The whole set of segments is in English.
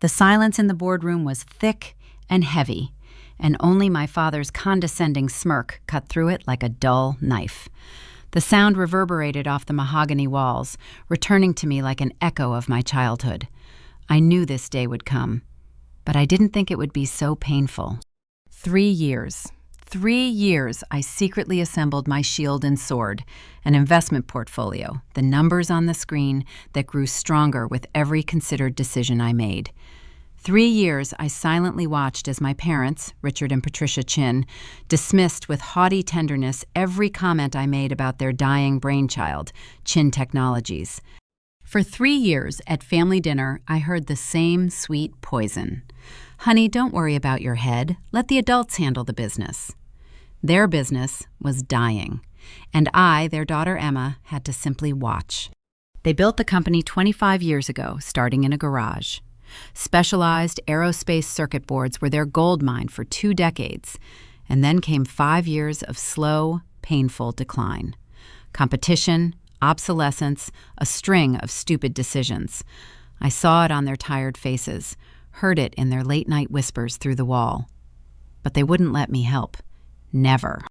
The silence in the boardroom was thick and heavy, and only my father's condescending smirk cut through it like a dull knife. The sound reverberated off the mahogany walls, returning to me like an echo of my childhood. I knew this day would come, but I didn't think it would be so painful. 3 years. 3 years I secretly assembled my shield and sword, an investment portfolio, the numbers on the screen that grew stronger with every considered decision I made. 3 years I silently watched as my parents, Richard and Patricia Chin, dismissed with haughty tenderness every comment I made about their dying brainchild, Chin Technologies. For 3 years at family dinner, I heard the same sweet poison. Honey, don't worry about your head. Let the adults handle the business. Their business was dying, and I, their daughter Emma, had to simply watch. They built the company 25 years ago, starting in a garage. Specialized aerospace circuit boards were their gold mine for 2 decades, and then came 5 years of slow, painful decline. Competition, obsolescence, a string of stupid decisions. I saw it on their tired faces, heard it in their late-night whispers through the wall. But they wouldn't let me help. Never.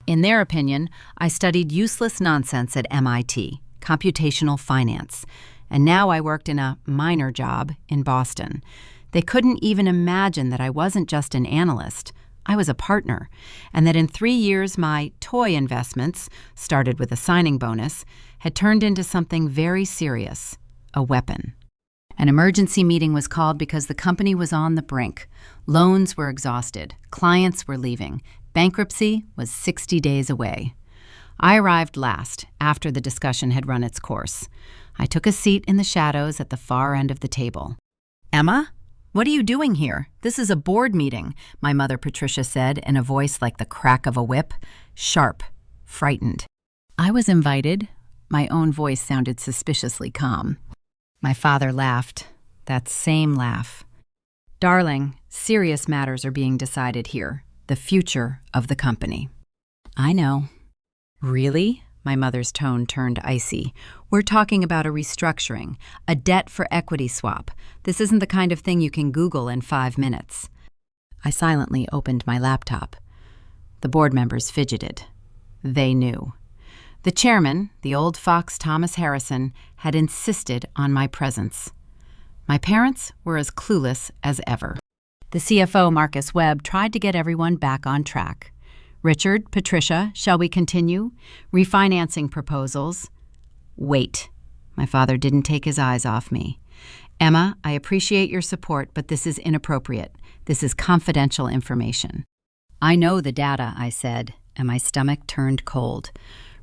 In their opinion, I studied useless nonsense at MIT, computational finance, and now I worked in a minor job in Boston. They couldn't even imagine that I wasn't just an analyst. I was a partner, and that in 3 years my toy investments, started with a signing bonus, had turned into something very serious, a weapon. An emergency meeting was called because the company was on the brink. Loans were exhausted, clients were leaving, bankruptcy was 60 days away. I arrived last, after the discussion had run its course. I took a seat in the shadows at the far end of the table. "Emma, what are you doing here? This is a board meeting," my mother Patricia said in a voice like the crack of a whip, sharp, frightened. I was invited. My own voice sounded suspiciously calm. My father laughed, that same laugh. "Darling, serious matters are being decided here. The future of the company." "I know." "Really?" My mother's tone turned icy. "We're talking about a restructuring, a debt for equity swap. This isn't the kind of thing you can Google in 5 minutes. I silently opened my laptop. The board members fidgeted. They knew. The chairman, the old fox Thomas Harrison, had insisted on my presence. My parents were as clueless as ever. The CFO, Marcus Webb, tried to get everyone back on track. "Richard, Patricia, shall we continue? Refinancing proposals." "Wait." My father didn't take his eyes off me. "Emma, I appreciate your support, but this is inappropriate. This is confidential information." "I know the data," I said, and my stomach turned cold.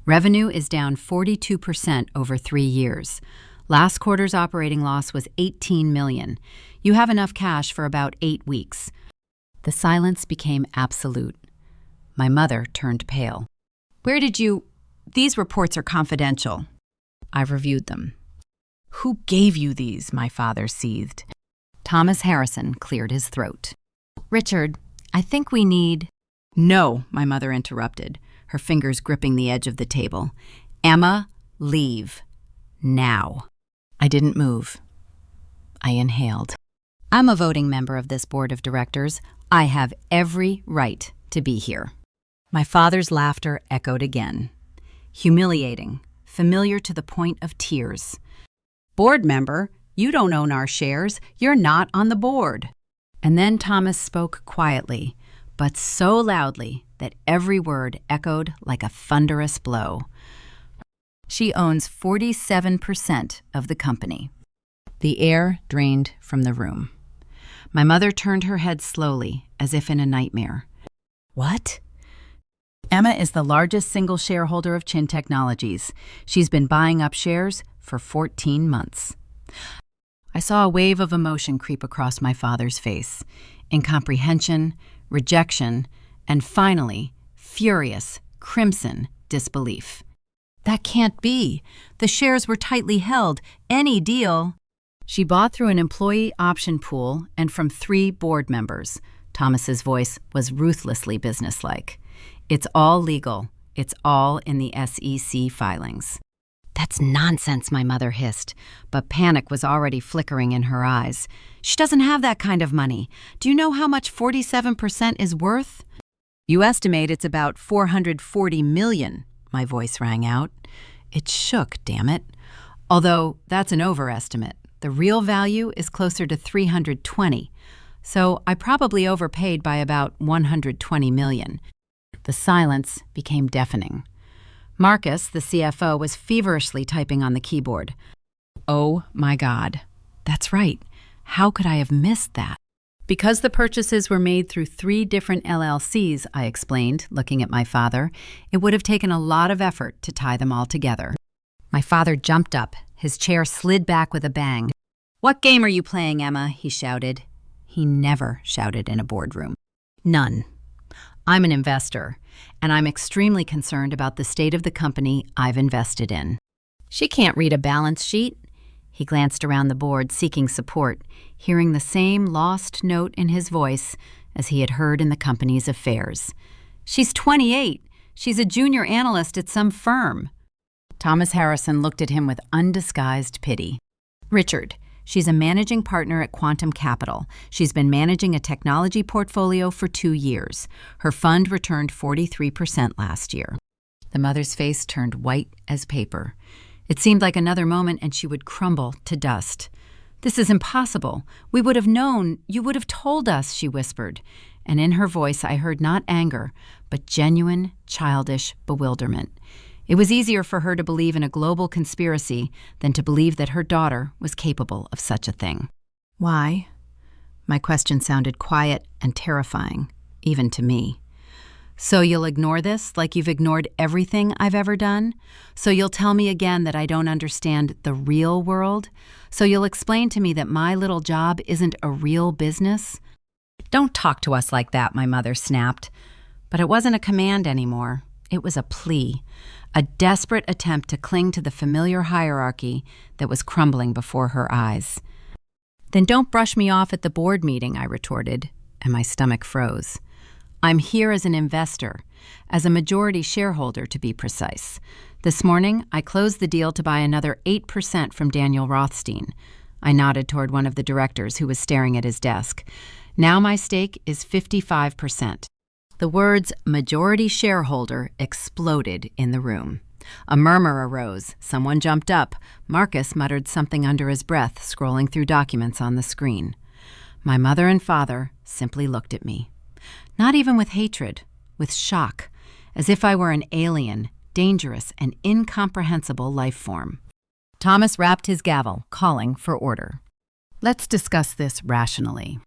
"Revenue is down 42% over 3 years. Last quarter's operating loss was $18 million. You have enough cash for about 8 weeks. The silence became absolute. My mother turned pale. "Where did you— These reports are confidential." "I've reviewed them." "Who gave you these?" my father seethed. Thomas Harrison cleared his throat. "Richard, I think we need—" "No," my mother interrupted, her fingers gripping the edge of the table. "Emma, leave. Now." I didn't move. I inhaled. "I'm a voting member of this board of directors. I have every right to be here." My father's laughter echoed again. Humiliating, familiar to the point of tears. "Board member? You don't own our shares. You're not on the board." And then Thomas spoke quietly, but so loudly that every word echoed like a thunderous blow. "She owns 47% of the company." The air drained from the room. My mother turned her head slowly, as if in a nightmare. "What?" "Emma is the largest single shareholder of Chin Technologies. She's been buying up shares for 14 months. I saw a wave of emotion creep across my father's face. Incomprehension, rejection, and finally, furious, crimson disbelief. "That can't be. The shares were tightly held. Any deal—" "She bought through an employee option pool and from 3 board members." Thomas's voice was ruthlessly businesslike. "It's all legal. It's all in the SEC filings." That's nonsense, my mother hissed, but panic was already flickering in her eyes. She doesn't have that kind of money. Do you know how much 47% is worth? You estimate it's about $440 million, my voice rang out. It shook, damn it. Although that's an overestimate. The real value is closer to 320. So I probably overpaid by about 120 million. The silence became deafening. Marcus, the CFO, was feverishly typing on the keyboard. Oh my God. That's right. How could I have missed that? Because the purchases were made through 3 different LLCs, I explained, looking at my father, it would have taken a lot of effort to tie them all together. My father jumped up. His chair slid back with a bang. "What game are you playing, Emma?" he shouted. He never shouted in a boardroom. None. I'm an investor, and I'm extremely concerned about the state of the company I've invested in. She can't read a balance sheet. He glanced around the board, seeking support, hearing the same lost note in his voice as he had heard in the company's affairs. She's 28. She's a junior analyst at some firm. Thomas Harrison looked at him with undisguised pity. Richard, she's a managing partner at Quantum Capital. She's been managing a technology portfolio for 2 years. Her fund returned 43% last year. The mother's face turned white as paper. It seemed like another moment and she would crumble to dust. "This is impossible. We would have known. You would have told us," she whispered. And in her voice I heard not anger, but genuine, childish bewilderment. It was easier for her to believe in a global conspiracy than to believe that her daughter was capable of such a thing. "Why?" My question sounded quiet and terrifying, even to me. "So you'll ignore this like you've ignored everything I've ever done? So you'll tell me again that I don't understand the real world? So you'll explain to me that my little job isn't a real business?" "Don't talk to us like that," my mother snapped. But it wasn't a command anymore. It was a plea, a desperate attempt to cling to the familiar hierarchy that was crumbling before her eyes. "Then don't brush me off at the board meeting," I retorted, and my stomach froze. "I'm here as an investor, as a majority shareholder to be precise. This morning, I closed the deal to buy another 8% from Daniel Rothstein." I nodded toward one of the directors who was staring at his desk. "Now my stake is 55%. The words majority shareholder exploded in the room. A murmur arose. Someone jumped up. Marcus muttered something under his breath, scrolling through documents on the screen. My mother and father simply looked at me. Not even with hatred, with shock, as if I were an alien, dangerous, and incomprehensible life form. Thomas rapped his gavel, calling for order. "Let's discuss this rationally."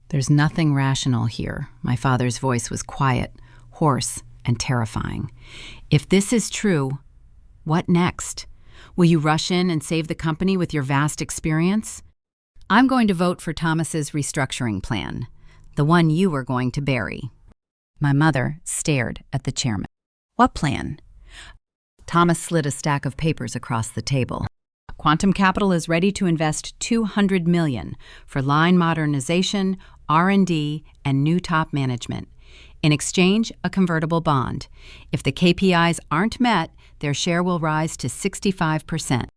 "There's nothing rational here." My father's voice was quiet, hoarse, and terrifying. "If this is true, what next? Will you rush in and save the company with your vast experience? I'm going to vote for Thomas's restructuring plan, the one you were going to bury." My mother stared at the chairman. "What plan?" Thomas slid a stack of papers across the table. "Quantum Capital is ready to invest $200 million for line modernization, R&D, and new top management. In exchange, a convertible bond. If the KPIs aren't met, their share will rise to 65%.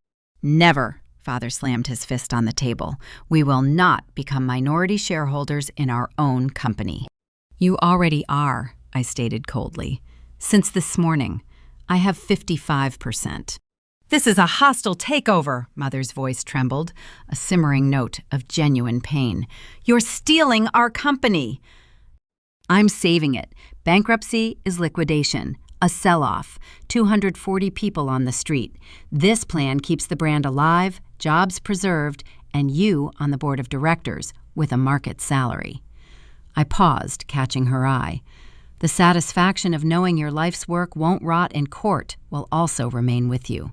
Never," Father slammed his fist on the table. "We will not become minority shareholders in our own company." "You already are," I stated coldly. "Since this morning, I have 55%. "This is a hostile takeover," Mother's voice trembled, a simmering note of genuine pain. "You're stealing our company." "I'm saving it. Bankruptcy is liquidation, a sell-off, 240 people on the street. This plan keeps the brand alive, jobs preserved, and you on the board of directors with a market salary." I paused, catching her eye. "The satisfaction of knowing your life's work won't rot in court will also remain with you."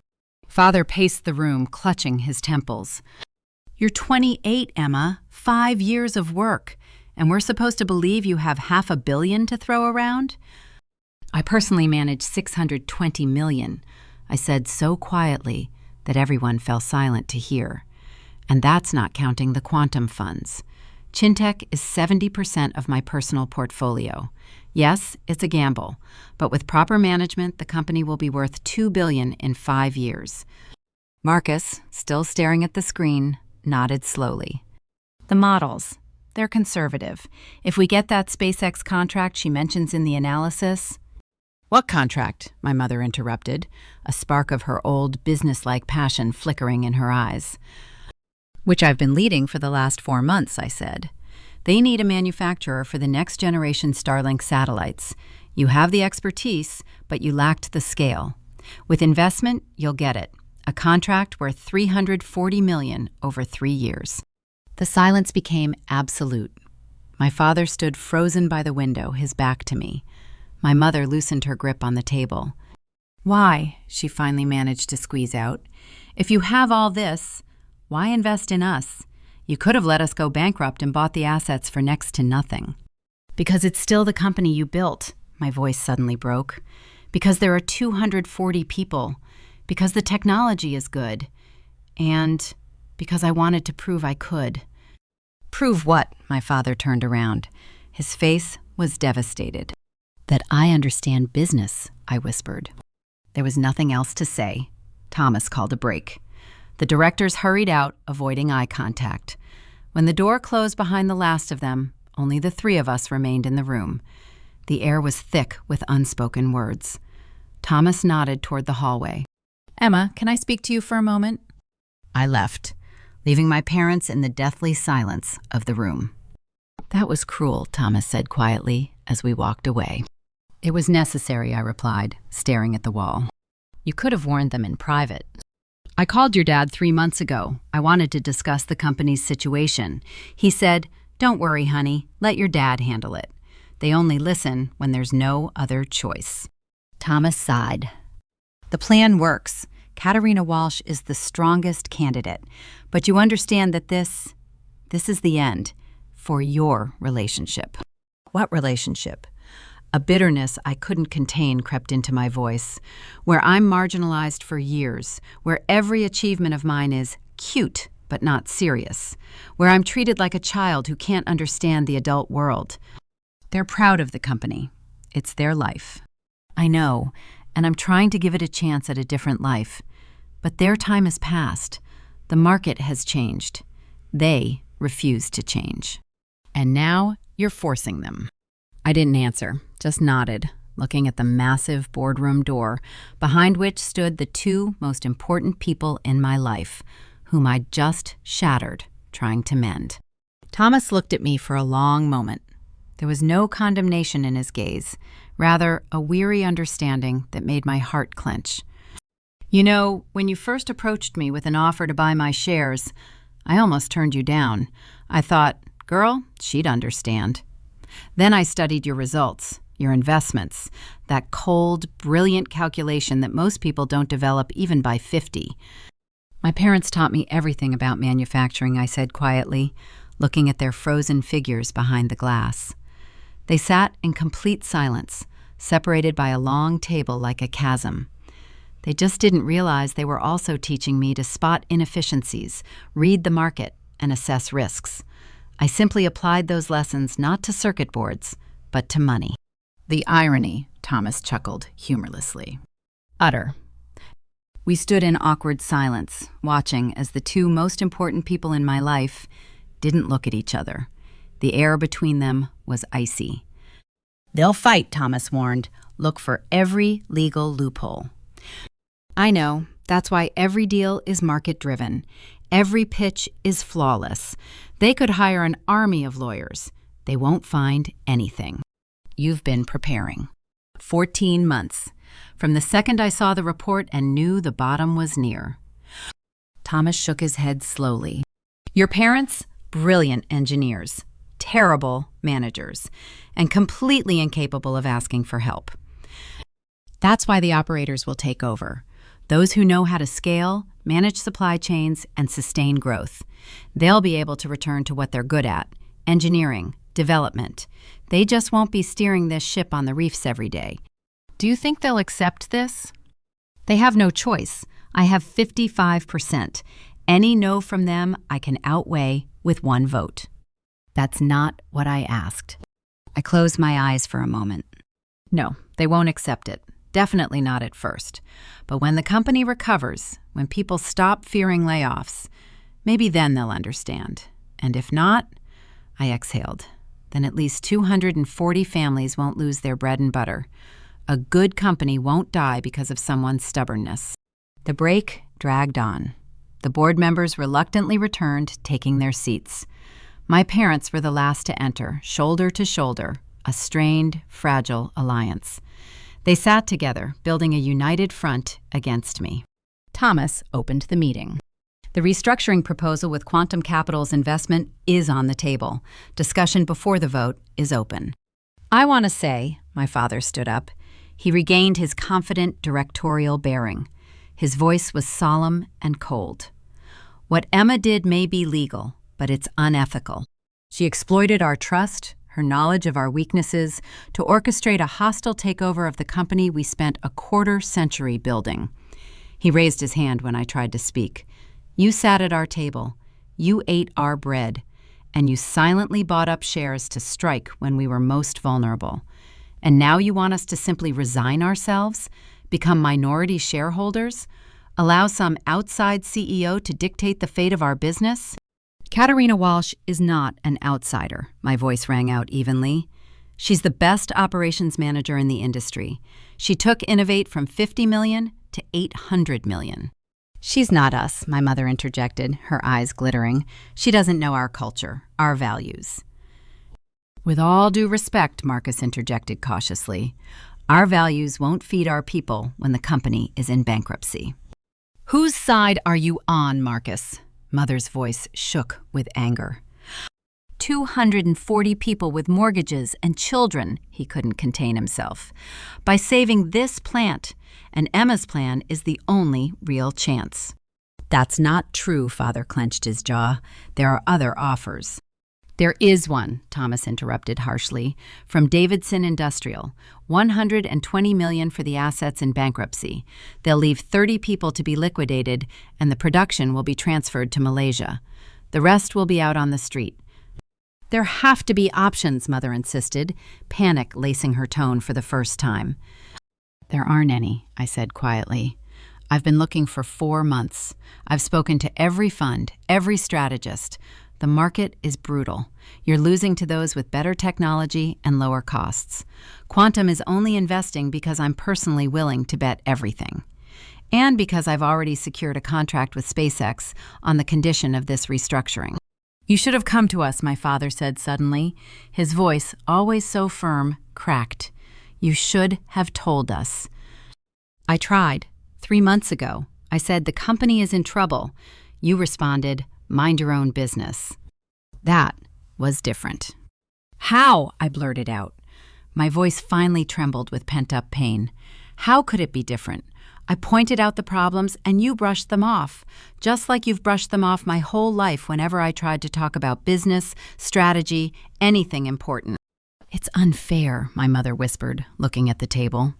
Father paced the room, clutching his temples. "You're 28, Emma. 5 years of work. And we're supposed to believe you have $500 million to throw around?" "I personally manage $620 million, I said so quietly that everyone fell silent to hear. "And that's not counting the quantum funds. Chintech is 70% of my personal portfolio. Yes, it's a gamble, but with proper management, the company will be worth $2 billion in 5 years. Marcus, still staring at the screen, nodded slowly. The models, they're conservative. If we get that SpaceX contract she mentions in the analysis— What contract? My mother interrupted, a spark of her old businesslike passion flickering in her eyes. Which I've been leading for the last 4 months, I said. They need a manufacturer for the next generation Starlink satellites. You have the expertise, but you lacked the scale. With investment, you'll get it. A contract worth $340 million over 3 years. The silence became absolute. My father stood frozen by the window, his back to me. My mother loosened her grip on the table. Why, she finally managed to squeeze out, if you have all this, why invest in us? You could have let us go bankrupt and bought the assets for next to nothing. Because it's still the company you built, my voice suddenly broke. Because there are 240 people. Because the technology is good. And because I wanted to prove I could. Prove what? My father turned around. His face was devastated. That I understand business, I whispered. There was nothing else to say. Thomas called a break. The directors hurried out, avoiding eye contact. When the door closed behind the last of them, only the 3 of us remained in the room. The air was thick with unspoken words. Thomas nodded toward the hallway. Emma, can I speak to you for a moment? I left, leaving my parents in the deathly silence of the room. That was cruel, Thomas said quietly as we walked away. It was necessary, I replied, staring at the wall. You could have warned them in private. I called your dad 3 months ago. I wanted to discuss the company's situation. He said, "Don't worry, honey. Let your dad handle it. They only listen when there's no other choice." Thomas sighed. The plan works. Katerina Walsh is the strongest candidate. But you understand that this is the end for your relationship. What relationship? A bitterness I couldn't contain crept into my voice. Where I'm marginalized for years, where every achievement of mine is cute but not serious, where I'm treated like a child who can't understand the adult world. They're proud of the company. It's their life. I know, and I'm trying to give it a chance at a different life. But their time has passed. The market has changed. They refuse to change. And now you're forcing them. I didn't answer, just nodded, looking at the massive boardroom door, behind which stood the 2 most important people in my life, whom I'd just shattered, trying to mend. Thomas looked at me for a long moment. There was no condemnation in his gaze, rather a weary understanding that made my heart clench. You know, when you first approached me with an offer to buy my shares, I almost turned you down. I thought, girl, she'd understand. Then I studied your results, your investments, that cold, brilliant calculation that most people don't develop even by 50. My parents taught me everything about manufacturing, I said quietly, looking at their frozen figures behind the glass. They sat in complete silence, separated by a long table like a chasm. They just didn't realize they were also teaching me to spot inefficiencies, read the market, and assess risks. I simply applied those lessons not to circuit boards, but to money. The irony, Thomas chuckled humorlessly. Utter. We stood in awkward silence, watching as the 2 most important people in my life didn't look at each other. The air between them was icy. They'll fight, Thomas warned. Look for every legal loophole. I know. That's why every deal is market-driven. Every pitch is flawless. They could hire an army of lawyers. They won't find anything. You've been preparing. 14 months. From the second I saw the report and knew the bottom was near. Thomas shook his head slowly. Your parents? Brilliant engineers. Terrible managers. And completely incapable of asking for help. That's why the operators will take over. Those who know how to scale, manage supply chains, and sustain growth. They'll be able to return to what they're good at, engineering, development. They just won't be steering this ship on the reefs every day. Do you think they'll accept this? They have no choice. I have 55%. Any no from them I can outweigh with 1 vote. That's not what I asked. I closed my eyes for a moment. No, they won't accept it. Definitely not at first. But when the company recovers, when people stop fearing layoffs, maybe then they'll understand. And if not, I exhaled. Then at least 240 families won't lose their bread and butter. A good company won't die because of someone's stubbornness. The break dragged on. The board members reluctantly returned, taking their seats. My parents were the last to enter, shoulder to shoulder, a strained, fragile alliance. They sat together, building a united front against me. Thomas opened the meeting. The restructuring proposal with Quantum Capital's investment is on the table. Discussion before the vote is open. I want to say, my father stood up. He regained his confident directorial bearing. His voice was solemn and cold. What Emma did may be legal, but it's unethical. She exploited our trust, her knowledge of our weaknesses, to orchestrate a hostile takeover of the company we spent a quarter-century building. He raised his hand when I tried to speak. You sat at our table, you ate our bread, and you silently bought up shares to strike when we were most vulnerable. And now you want us to simply resign ourselves, become minority shareholders, allow some outside CEO to dictate the fate of our business? Katerina Walsh is not an outsider, my voice rang out evenly. She's the best operations manager in the industry. She took Innovate from $50 million to $800 million. She's not us, my mother interjected, her eyes glittering. She doesn't know our culture, our values. With all due respect, Marcus interjected cautiously, our values won't feed our people when the company is in bankruptcy. Whose side are you on, Marcus? Mother's voice shook with anger. 240 people with mortgages and children, he couldn't contain himself. By saving this plant, and Emma's plan is the only real chance. That's not true, Father clenched his jaw. There are other offers. There is one, Thomas interrupted harshly, from Davidson Industrial, $120 million for the assets in bankruptcy. They'll leave 30 people to be liquidated, and the production will be transferred to Malaysia. The rest will be out on the street. There have to be options, Mother insisted, panic lacing her tone for the first time. There aren't any, I said quietly. I've been looking for 4 months. I've spoken to every fund, every strategist. The market is brutal. You're losing to those with better technology and lower costs. Quantum is only investing because I'm personally willing to bet everything. And because I've already secured a contract with SpaceX on the condition of this restructuring. You should have come to us, my father said suddenly. His voice, always so firm, cracked. You should have told us. I tried. 3 months ago. I said the company is in trouble. You responded, mind your own business. That was different. How? I blurted out. My voice finally trembled with pent-up pain. How could it be different? I pointed out the problems and you brushed them off, just like you've brushed them off my whole life whenever I tried to talk about business, strategy, anything important. It's unfair, my mother whispered, looking at the table.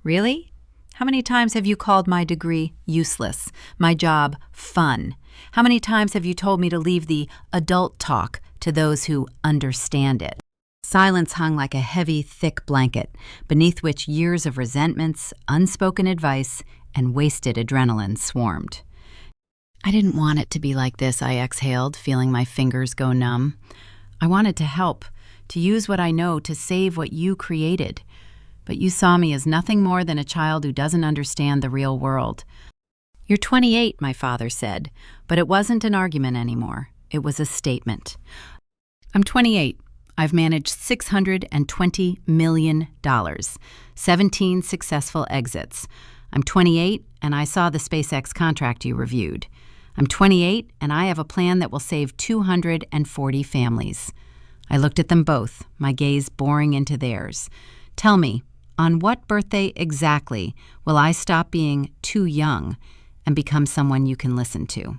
Really? How many times have you called my degree useless, my job fun? How many times have you told me to leave the adult talk to those who understand it? Silence hung like a heavy, thick blanket, beneath which years of resentments, unspoken advice, and wasted adrenaline swarmed. I didn't want it to be like this, I exhaled, feeling my fingers go numb. I wanted to help, to use what I know to save what you created. But you saw me as nothing more than a child who doesn't understand the real world. You're 28, my father said, but it wasn't an argument anymore. It was a statement. I'm 28. I've managed $620 million, 17 successful exits. I'm 28, and I saw the SpaceX contract you reviewed. I'm 28, and I have a plan that will save 240 families. I looked at them both, my gaze boring into theirs. Tell me, on what birthday exactly will I stop being too young and become someone you can listen to?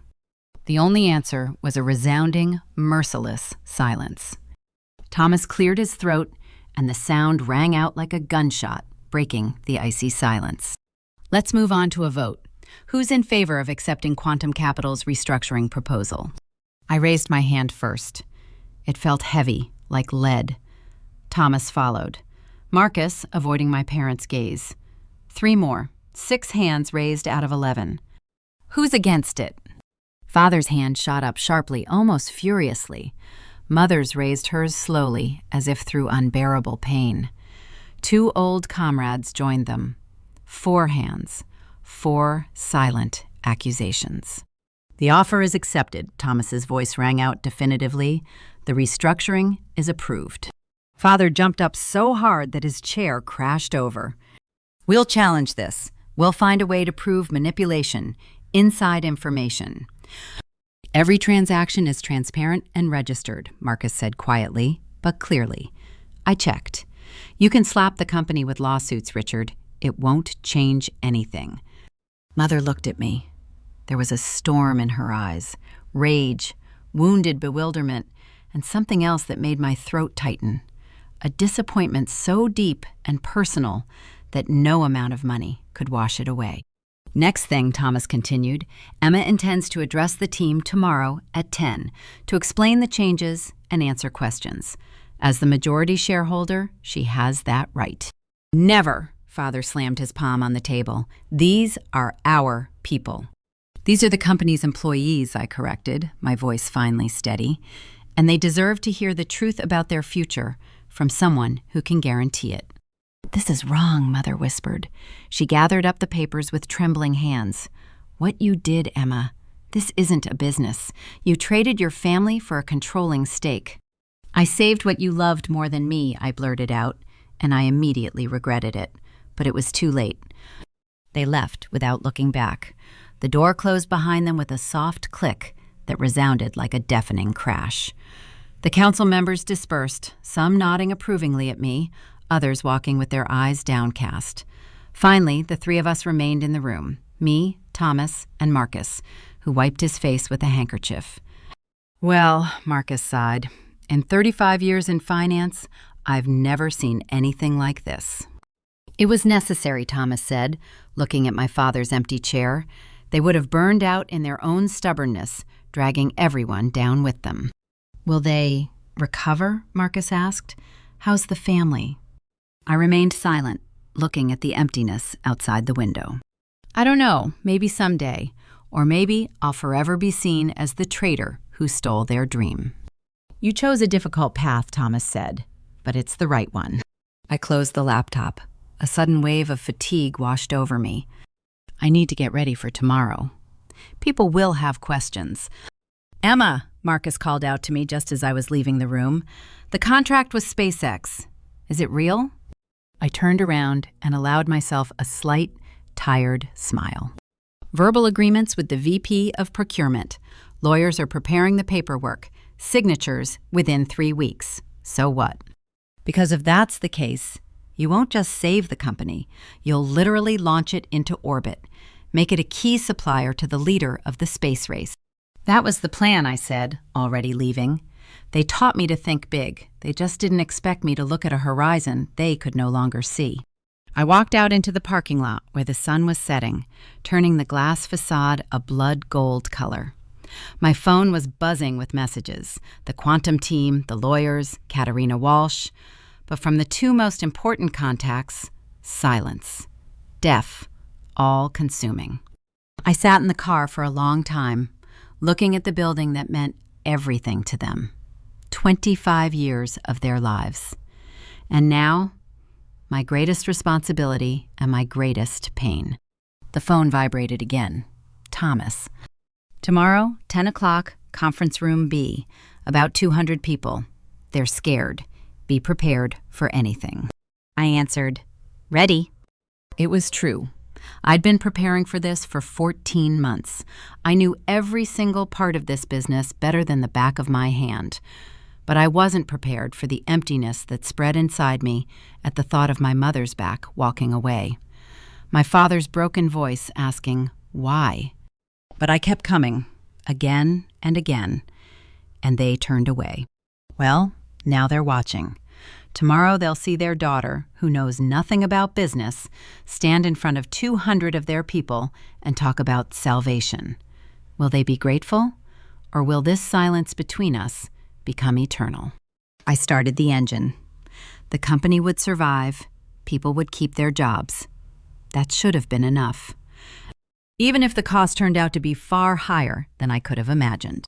The only answer was a resounding, merciless silence. Thomas cleared his throat, and the sound rang out like a gunshot, breaking the icy silence. Let's move on to a vote. Who's in favor of accepting Quantum Capital's restructuring proposal? I raised my hand first. It felt heavy, like lead. Thomas followed. Marcus, avoiding my parents' gaze. 3 more. 6 hands raised out of 11. Who's against it? Father's hand shot up sharply, almost furiously. Mother's raised hers slowly, as if through unbearable pain. 2 old comrades joined them. 4 hands. 4 silent accusations. The offer is accepted, Thomas's voice rang out definitively. The restructuring is approved. Father jumped up so hard that his chair crashed over. We'll challenge this. We'll find a way to prove manipulation, inside information. Every transaction is transparent and registered, Marcus said quietly, but clearly. I checked. You can slap the company with lawsuits, Richard. It won't change anything. Mother looked at me. There was a storm in her eyes, rage, wounded bewilderment, and something else that made my throat tighten. A disappointment so deep and personal that no amount of money could wash it away. Next thing, Thomas continued, Emma intends to address the team tomorrow at 10 to explain the changes and answer questions. As the majority shareholder, she has that right. Never, Father slammed his palm on the table. These are our people. These are the company's employees, I corrected, my voice finally steady, and they deserve to hear the truth about their future from someone who can guarantee it. This is wrong, Mother whispered. She gathered up the papers with trembling hands. What you did, Emma, this isn't a business. You traded your family for a controlling stake. I saved what you loved more than me, I blurted out, and I immediately regretted it. But it was too late. They left without looking back. The door closed behind them with a soft click that resounded like a deafening crash. The council members dispersed, some nodding approvingly at me, others walking with their eyes downcast. Finally, the 3 of us remained in the room, me, Thomas, and Marcus, who wiped his face with a handkerchief. Well, Marcus sighed, in 35 years in finance, I've never seen anything like this. It was necessary, Thomas said, looking at my father's empty chair. They would have burned out in their own stubbornness, dragging everyone down with them. Will they recover? Marcus asked. How's the family? I remained silent, looking at the emptiness outside the window. I don't know, maybe someday, or maybe I'll forever be seen as the traitor who stole their dream. You chose a difficult path, Thomas said, but it's the right one. I closed the laptop. A sudden wave of fatigue washed over me. I need to get ready for tomorrow. People will have questions. Emma, Marcus called out to me just as I was leaving the room. The contract with SpaceX. Is it real? I turned around and allowed myself a slight, tired smile. Verbal agreements with the VP of Procurement. Lawyers are preparing the paperwork. Signatures within 3 weeks. So what? Because if that's the case, you won't just save the company. You'll literally launch it into orbit. Make it a key supplier to the leader of the space race. That was the plan, I said, already leaving. They taught me to think big. They just didn't expect me to look at a horizon they could no longer see. I walked out into the parking lot where the sun was setting, turning the glass facade a blood gold color. My phone was buzzing with messages. The quantum team, the lawyers, Katerina Walsh. But from the 2 most important contacts, silence. Deaf, all-consuming. I sat in the car for a long time, looking at the building that meant everything to them. 25 years of their lives. And now, my greatest responsibility and my greatest pain. The phone vibrated again. Thomas. Tomorrow, 10 o'clock, conference room B. About 200 people. They're scared. Be prepared for anything. I answered, ready. It was true. I'd been preparing for this for 14 months. I knew every single part of this business better than the back of my hand. But I wasn't prepared for the emptiness that spread inside me at the thought of my mother's back walking away. My father's broken voice asking, why? But I kept coming, again and again, and they turned away. Well, now they're watching. Tomorrow they'll see their daughter, who knows nothing about business, stand in front of 200 of their people and talk about salvation. Will they be grateful? Or will this silence between us become eternal. I started the engine. The company would survive. People would keep their jobs. That should have been enough, even if the cost turned out to be far higher than I could have imagined.